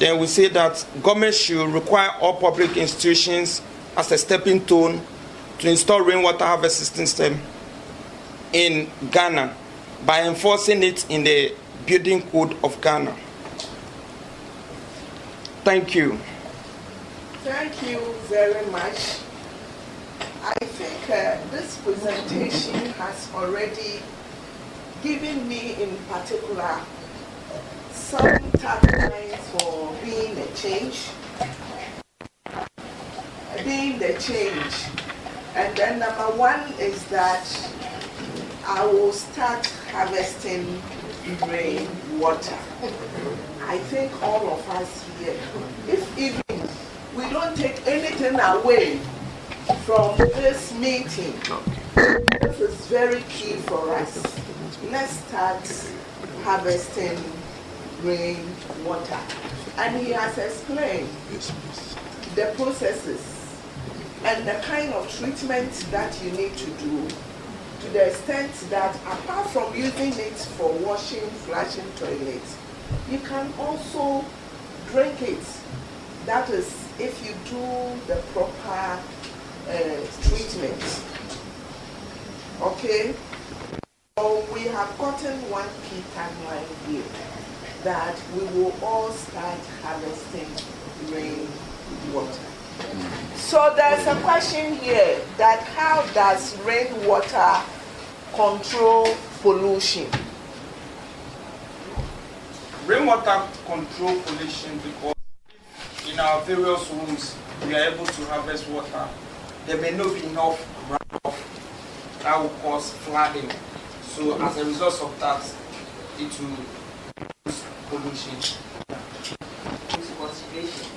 Then we say that government should require all public institutions as a stepping stone to install rainwater harvesting system in Ghana by enforcing it in the Building Code of Ghana. Thank you. Thank you very much. I think this presentation has already given me in particular some taglines for being the change. And then number one is that I will start harvesting rainwater. I think all of us here, if even we don't take anything away from this meeting, this is very key for us. Let's start harvesting rainwater. And he has explained the processes and the kind of treatment that you need to do, to the extent that apart from using it for washing, flushing toilets, you can also drink it. That is, if you do the proper treatment. Okay? So we have gotten one key tagline here, that we will all start harvesting rainwater. So there's a question here that how does rainwater control pollution? Rainwater control pollution because in our various homes we are able to harvest water. There may not be enough runoff that will cause flooding. So as a result of that, it will reduce pollution. Into consideration,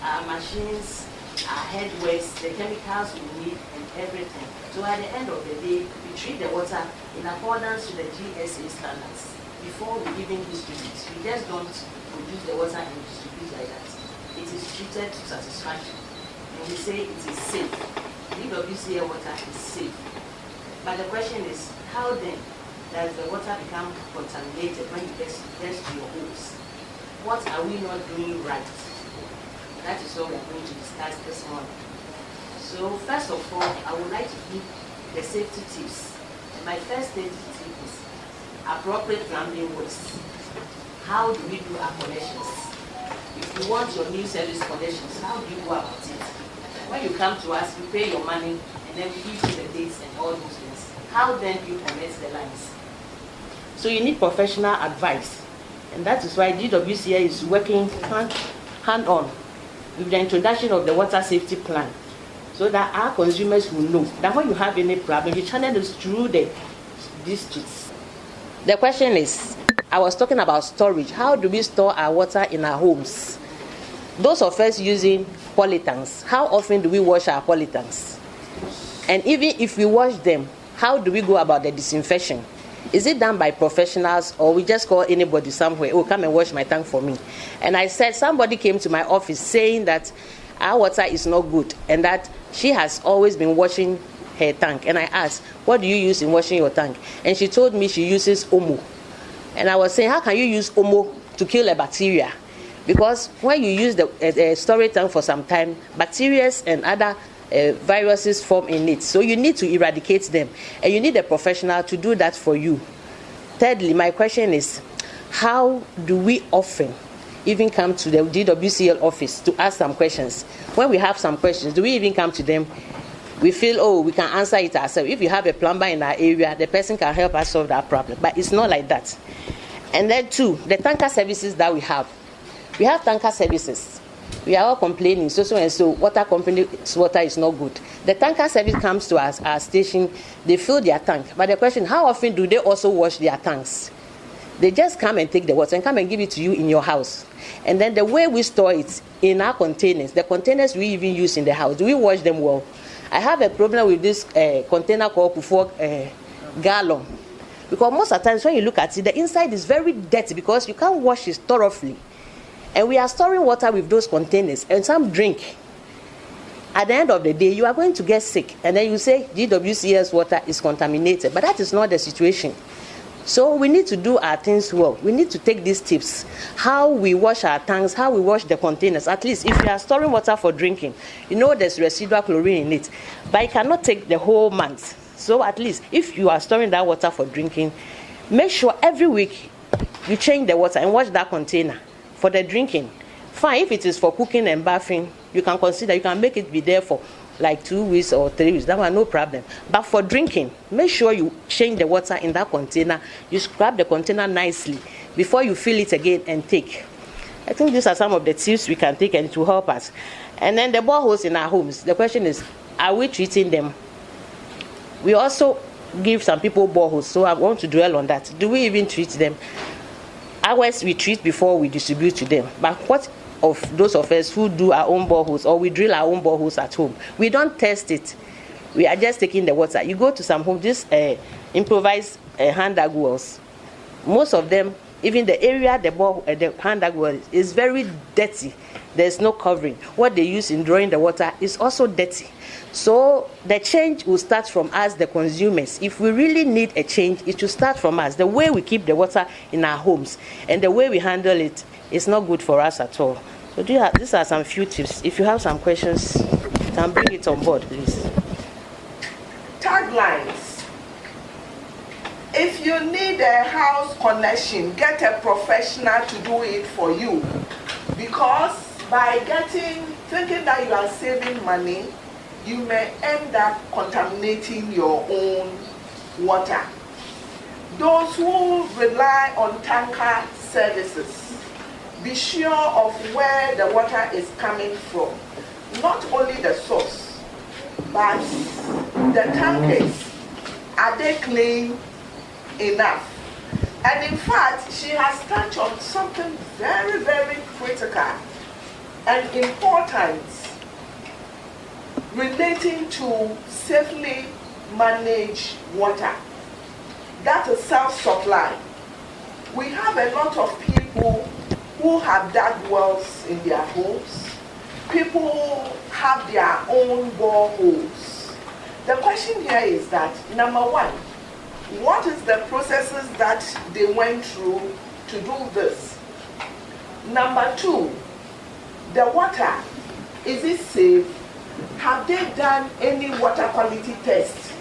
our machines, our headworks, the chemicals we need, and everything. So at the end of the day, we treat the water in accordance with the GSA standards before we even distribute. We just don't produce the water and distribute like that. It is treated to satisfaction. And we say it is safe. DWCL water is safe. But the question is, how then does the water become contaminated when it gets to your homes? What are we not doing right? That is what we are going to discuss this morning. So first of all, I would like to give the safety tips. And my first safety tip is appropriate plumbing works. How do we do our connections? If you want your new service connections, how do you go about it? When you come to us, you pay your money, and then we give you the dates and all those things. How then do you connect the lines? So you need professional advice. And that is why DWCA is working hand-on with the introduction of the water safety plan, so that our consumers will know that when you have any problem, you channel us through the districts. The question is, I was talking about storage. How do we store our water in our homes? Those of us using polytanks, how often do we wash our polytanks? And even if we wash them, how do we go about the disinfection? Is it done by professionals, or we just call anybody somewhere, oh, come and wash my tank for me? And I said, somebody came to my office saying that our water is not good and that she has always been washing her tank. And I asked, what do you use in washing your tank? And she told me she uses Omo. And I was saying, how can you use Omo to kill a bacteria? Because when you use the storage tank for some time, bacteria and other viruses form in it. So you need to eradicate them. And you need a professional to do that for you. Thirdly, my question is, how do we often even come to the DWCL office to ask some questions? When we have some questions, do we even come to them? We feel, oh, we can answer it ourselves. If you have a plumber in our area, the person can help us solve that problem. But it's not like that. And then two, the tanker services that we have. We have tanker services. We are all complaining, so and so, water company's water is not good. The tanker service comes to us, our station, they fill their tank. But the question, how often do they also wash their tanks? They just come and take the water and come and give it to you in your house. And then the way we store it in our containers, the containers we even use in the house, do we wash them well? I have a problem with this container called Pufok gallon. Because most of the times when you look at it, the inside is very dirty because you can't wash it thoroughly. And we are storing water with those containers, and some drink. At the end of the day, you are going to get sick. And then you say GWCS water is contaminated. But that is not the situation. So we need to do our things well. We need to take these tips. How we wash our tanks, how we wash the containers. At least if you are storing water for drinking, you know there's residual chlorine in it. But you cannot take the whole month. So at least if you are storing that water for drinking, make sure every week you change the water and wash that container for the drinking. Fine, if it is for cooking and bathing, you can consider, you can make it be there for like 2 weeks or 3 weeks, that one no problem. But for drinking, make sure you change the water in that container. You scrub the container nicely before you fill it again and take. I think these are some of the tips we can take and to help us. And then the boreholes in our homes, the question is, are we treating them? We also give some people boreholes, so I want to dwell on that. Do we even treat them? Ours we treat before we distribute to them. But what of those of us who do our own boreholes or we drill our own boreholes at home? We don't test it. We are just taking the water. You go to some homes, this improvised hand dug wells. Most of them, even the area the hand dug well is very dirty. There's no covering. What they use in drawing the water is also dirty. So the change will start from us, the consumers. If we really need a change, it should start from us. The way we keep the water in our homes and the way we handle it is not good for us at all. So these are some few tips. If you have some questions, you can bring it on board, please. Taglines. If you need a house connection, get a professional to do it for you. Because by thinking that you are saving money, you may end up contaminating your own water. Those who rely on tanker services, be sure of where the water is coming from. Not only the source, but the tankers. Are they clean enough? And in fact, she has touched on something very, very critical and important relating to safely managed water. That is self-supply. We have a lot of people who have dug wells in their homes. People have their own boreholes. The question here is that, number one, what is the processes that they went through to do this? Number two, the water, is it safe? Have they done any water quality test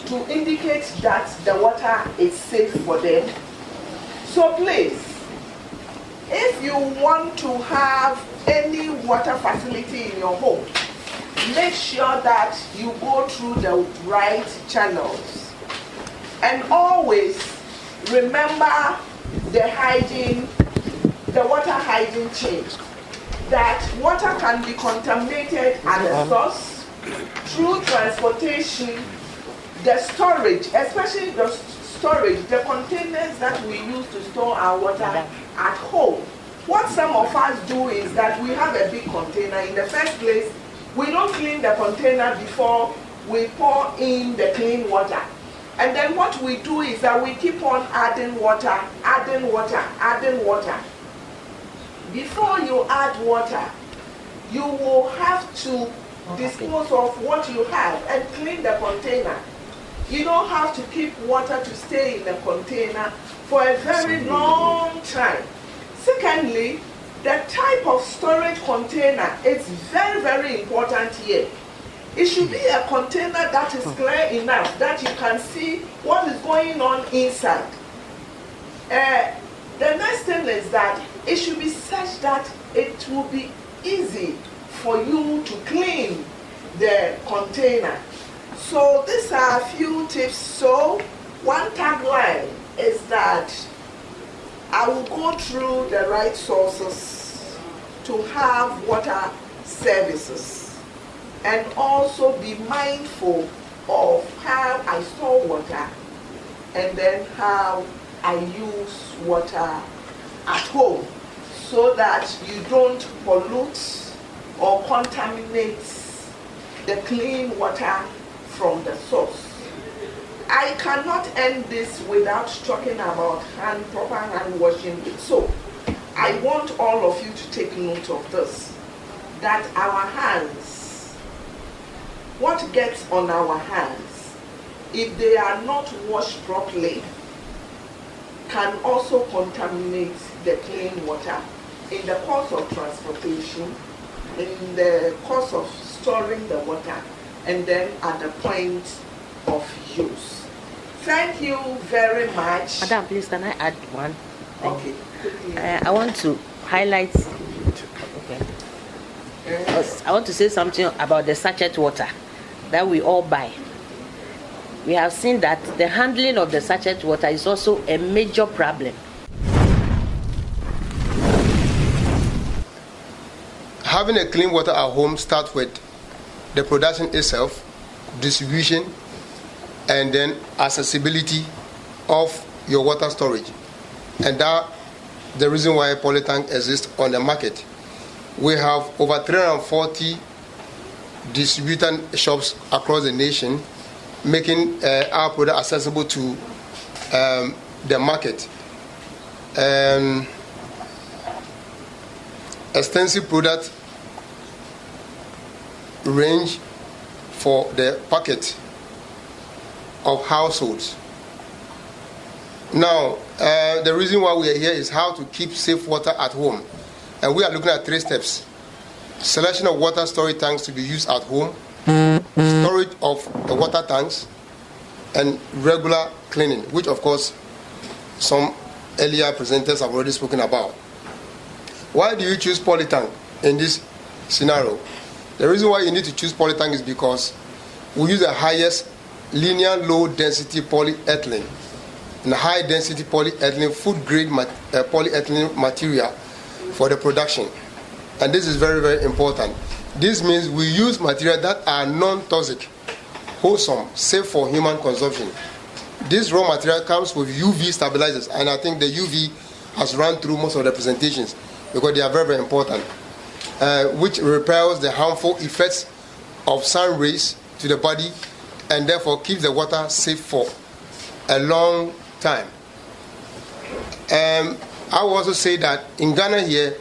to indicate that the water is safe for them? So please, if you want to have any water facility in your home, make sure that you go through the right channels. And always remember the hygiene, the water hygiene chain. That water can be contaminated at the source, through transportation, the storage, especially the storage, the containers that we use to store our water at home. What some of us do is that we have a big container. In the first place, we don't clean the container before we pour in the clean water. And then what we do is that we keep on adding water, adding water, adding water. Before you add water, you will have to dispose of what you have and clean the container. You don't have to keep water to stay in the container for a very long time. Secondly, the type of storage container is very, very important here. It should be a container that is clear enough that you can see what is going on inside. The next thing is that it should be such that it will be easy for you to clean the container. So these are a few tips. So one tagline is that I will go through the right sources to have water services and also be mindful of how I store water and then how I use water at home so that you don't pollute or contaminate the clean water from the source. I cannot end this without talking about proper hand washing with soap. I want all of you to take note of this, that our hands, what gets on our hands, if they are not washed properly, can also contaminate the clean water in the course of transportation, in the course of storing the water, and then at the point of use. Thank you very much. Madam, please, can I add one? Okay. I want to highlight. Okay. I want to say something about the sachet water that we all buy. We have seen that the handling of the sachet water is also a major problem. Having a clean water at home starts with the production itself, distribution, and then accessibility of your water storage. And that's the reason why Polytank exists on the market. We have over 340 distributor shops across the nation, making our product accessible to the market. Extensive product range for the pocket of households. Now, the reason why we are here is how to keep safe water at home. And we are looking at 3 steps. Selection of water storage tanks to be used at home, storage of the water tanks, and regular cleaning, which of course some earlier presenters have already spoken about. Why do you choose Polytank in this scenario? The reason why you need to choose Polytank is because we use the highest linear low density polyethylene and high density polyethylene food grade polyethylene material for the production. And this is very, very important. This means we use material that are non-toxic, wholesome, safe for human consumption. This raw material comes with UV stabilizers, and I think the UV has run through most of the presentations because they are very, very important, which repels the harmful effects of sun rays to the body and therefore keeps the water safe for a long time. I will also say that in Ghana here,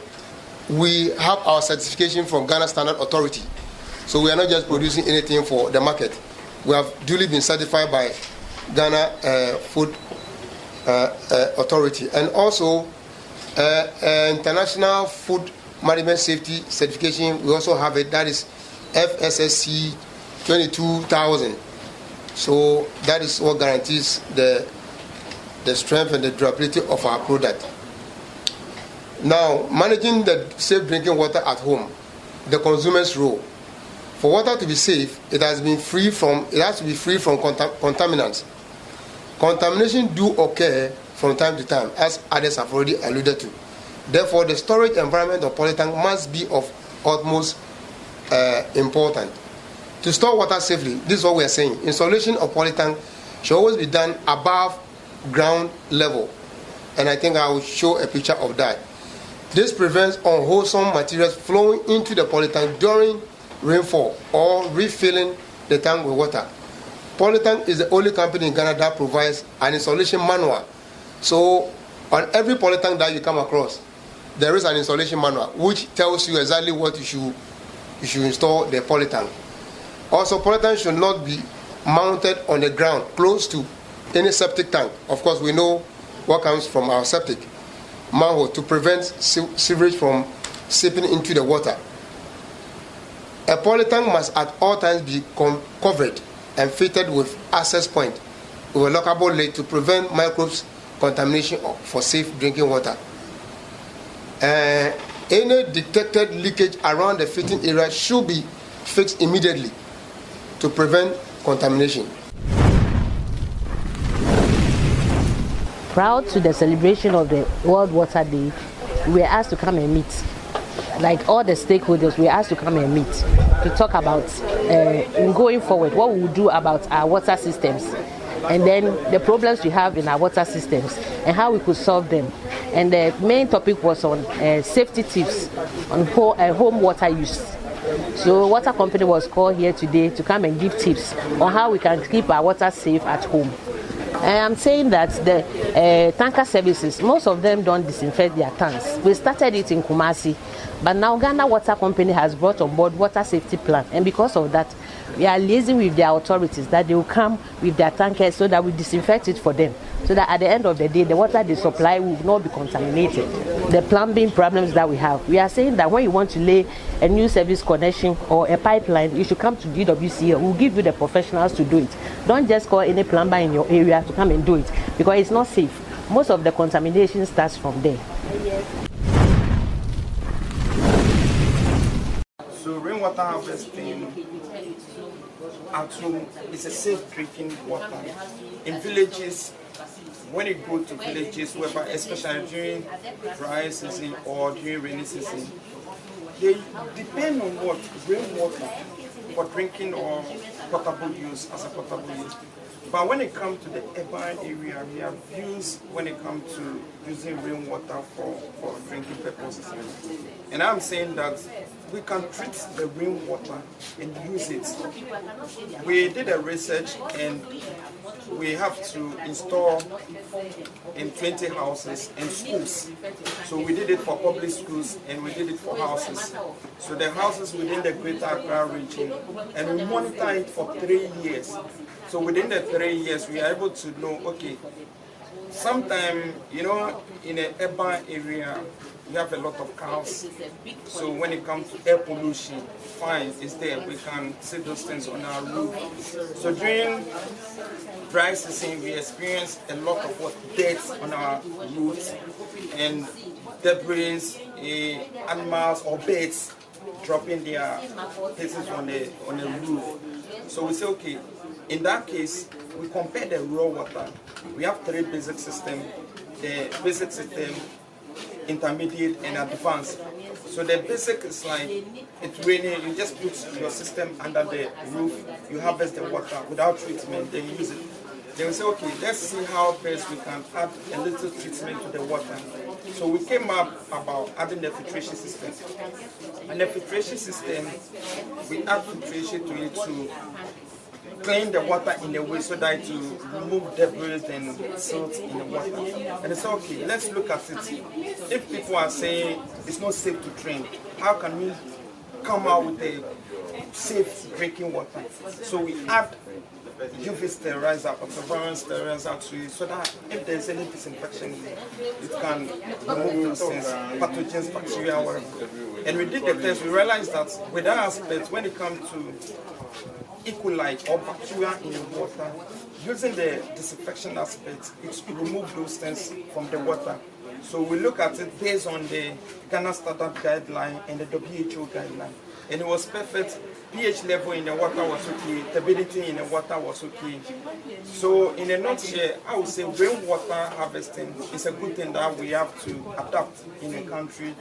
we have our certification from Ghana Standard Authority. So we are not just producing anything for the market. We have duly been certified by Ghana Food Authority. And also International Food Management Safety Certification, we also have it, that is FSSC 22000. So that is what guarantees the strength and the durability of our product. Now, managing the safe drinking water at home, the consumer's role. For water to be safe, it has to be free from contaminants. Contamination do occur from time to time, as others have already alluded to. Therefore, the storage environment of Polytank must be of utmost importance. To store water safely, this is what we are saying. Installation of Polytank should always be done above ground level. And I think I will show a picture of that. This prevents unwholesome materials flowing into the Polytank during rainfall or refilling the tank with water. Polytank is the only company in Ghana that provides an installation manual. So on every Polytank that you come across, there is an installation manual which tells you exactly what you should install the Polytank. Also, Polytank should not be mounted on the ground close to any septic tank. Of course, we know what comes from our septic manhole to prevent sewage from seeping into the water. A Polytank must at all times be covered and fitted with access point with a lockable lid to prevent microbes contamination for safe drinking water. Any detected leakage around the fitting area should be fixed immediately to prevent contamination. Proud to the celebration of the World Water Day, we were asked to come and meet. Like all the stakeholders, we were asked to come and meet to talk about going forward, what we will do about our water systems, and then the problems we have in our water systems and how we could solve them. And the main topic was on safety tips on home water use. So water company was called here today to come and give tips on how we can keep our water safe at home. I'm saying that the tanker services, most of them don't disinfect their tanks. We started it in Kumasi, but now Ghana Water Company has brought on board water safety plan, and because of that, we are liaising with their authorities that they will come with their tankers so that we disinfect it for them. so that at the end of the day, the water they supply will not be contaminated. The plumbing problems that we are saying that when you want to lay a new service connection or a pipeline, you should come to DWCL. We'll give you the professionals to do it. Don't just call any plumber in your area to come and do it, because it's not safe. Most of the contamination starts from there. So rainwater harvesting at home is a safe drinking water. In villages, when you go to villages, whereby especially during dry season or during rainy season, they depend on what? Rainwater for drinking or potable use as a potable use. But when it comes to the urban area, we have views when it comes to using rainwater for drinking purposes. And I'm saying that we can treat the rainwater and use it. We did a research and we have to install in 20 houses and schools. So we did it for public schools and we did it for houses. So the houses within the Greater Accra region, and we monitor it for 3 years. So within the 3 years, we are able to know, okay, sometime, in an urban area, you have a lot of cows. So when it comes to air pollution, fine, it's there. We can see those things on our roof. So during dry season, we experience a lot of dirt on our roofs and debris, animals or birds dropping their pieces on the roof. So we say, okay, in that case, we compare the raw water. We have 3 basic systems: the basic system, intermediate, and advanced. So the basic is like, it's raining, you just put your system under the roof, you harvest the water without treatment, then you use it. Then we say, okay, let's see how best we can add a little treatment to the water. So we came up about adding the filtration system. And the filtration system, we add filtration to it to clean the water in a way so that to remove debris and silt in the water. And it's okay, let's look at it. If people are saying it's not safe to drink, how can we come out with a safe drinking water? So we add UV sterilizer, ultraviolet sterilizer to it so that if there's any disinfection, it can remove those things, pathogens, bacteria, whatever. And we did the test, we realized that with that aspect, when it comes to E. coli or bacteria in the water, using the disinfection aspect, it will remove those things from the water. So we look at it based on the Ghana Standard Guideline and the WHO guideline. And it was perfect. pH level in the water was okay, turbidity in the water was okay. So in a nutshell, I would say rainwater harvesting is a good thing that we have to adapt in the country.